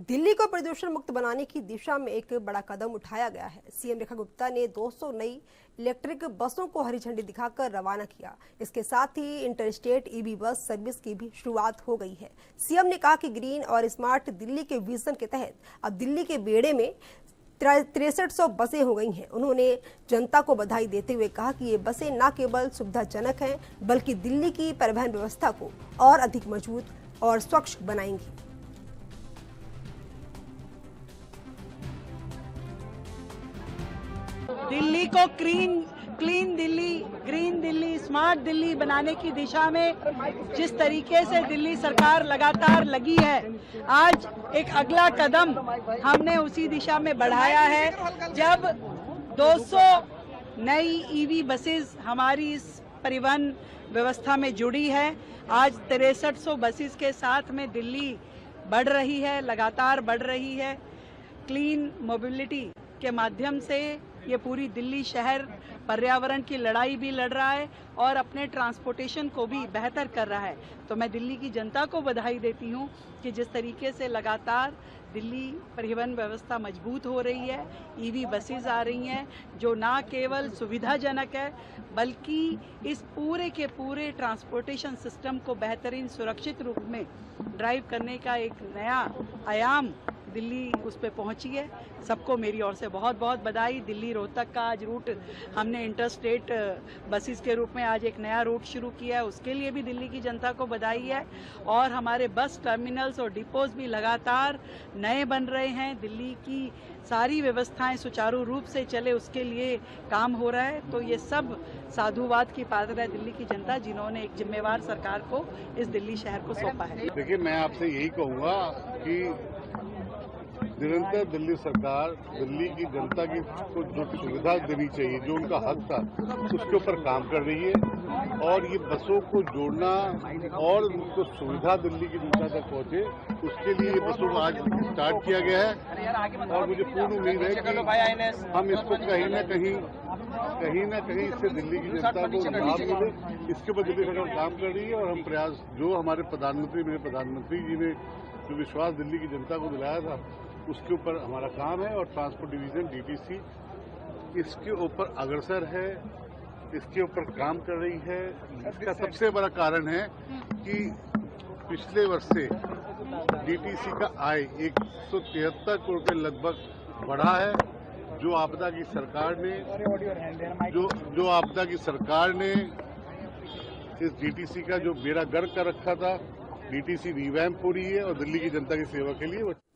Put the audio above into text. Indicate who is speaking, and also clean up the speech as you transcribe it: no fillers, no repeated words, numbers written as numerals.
Speaker 1: दिल्ली को प्रदूषण मुक्त बनाने की दिशा में एक बड़ा कदम उठाया गया है। सीएम रेखा गुप्ता ने 200 नई इलेक्ट्रिक बसों को हरी झंडी दिखाकर रवाना किया। इसके साथ ही इंटरस्टेट ईवी बस सर्विस की भी शुरुआत हो गई है। सीएम ने कहा कि ग्रीन और स्मार्ट दिल्ली के विजन के तहत अब दिल्ली के बेड़े में 6300 बसें हो गई हैं। उन्होंने जनता को बधाई देते हुए कहा कि ये बसें न केवल सुविधाजनक हैं बल्कि दिल्ली की परिवहन व्यवस्था को और अधिक मजबूत और स्वच्छ बनाएंगी।
Speaker 2: दिल्ली को clean Delhi, green Delhi, smart Delhi बनाने की दिशा में जिस तरीके से दिल्ली सरकार लगातार लगी है, आज एक अगला कदम हमने उसी दिशा में बढ़ाया है। जब 200 नई ईवी बसेस हमारी इस परिवहन व्यवस्था में जुड़ी है, आज 6300 बसेस के साथ में दिल्ली बढ़ रही है, लगातार बढ़ रही है। क्लीन मोबिलिटी के माध्यम से ये पूरी दिल्ली शहर पर्यावरण की लड़ाई भी लड़ रहा है और अपने ट्रांसपोर्टेशन को भी बेहतर कर रहा है। तो मैं दिल्ली की जनता को बधाई देती हूँ कि जिस तरीके से लगातार दिल्ली परिवहन व्यवस्था मजबूत हो रही है, ईवी बसेस आ रही हैं जो ना केवल सुविधाजनक है बल्कि इस पूरे के पूरे ट्रांसपोर्टेशन सिस्टम को बेहतरीन सुरक्षित रूप में ड्राइव करने का एक नया आयाम दिल्ली उस पे पहुंची है। सबको मेरी ओर से बहुत बहुत बधाई। दिल्ली रोहतक का आज रूट हमने इंटरस्टेट बसेस के रूप में आज एक नया रूट शुरू किया है, उसके लिए भी दिल्ली की जनता को बधाई है। और हमारे बस टर्मिनल्स और डिपोज भी लगातार नए बन रहे हैं। दिल्ली की सारी व्यवस्थाएं सुचारू रूप से चले उसके लिए काम हो रहा है। तो ये सब साधुवाद की पात्र है दिल्ली की जनता, जिन्होंने एक जिम्मेवार सरकार को इस दिल्ली शहर को सौंपा है।
Speaker 3: देखिए, मैं आपसे यही कहूँगा कि निरंतर दिल्ली सरकार दिल्ली की जनता की को जो सुविधा देनी चाहिए, जो उनका हक था, उसके ऊपर काम कर रही है। और ये बसों को जोड़ना और उनको सुविधा दिल्ली की जनता तक पहुंचे, उसके लिए ये बसों को आज स्टार्ट किया गया है। और मुझे पूर्ण उम्मीद है कि हम इसको कहीं न कहीं इससे दिल्ली की जनता को लाभ मिले। इसके ऊपर दिल्ली सरकार काम कर रही है और हम प्रयास, जो हमारे मेरे प्रधानमंत्री जी ने जो विश्वास दिल्ली की जनता को दिलाया था, उसके ऊपर हमारा काम है। और ट्रांसपोर्ट डिवीजन डीटीसी इसके ऊपर अग्रसर है, इसके ऊपर काम कर रही है। इसका सबसे बड़ा कारण है कि पिछले वर्ष से डीटीसी का आय 173 करोड़ के लगभग बढ़ा है। जो आपदा की सरकार ने इस डीटीसी का जो बेड़ा गर्क कर रखा था, डीटीसी रिवैम्प हो रही है और दिल्ली की जनता की सेवा के लिए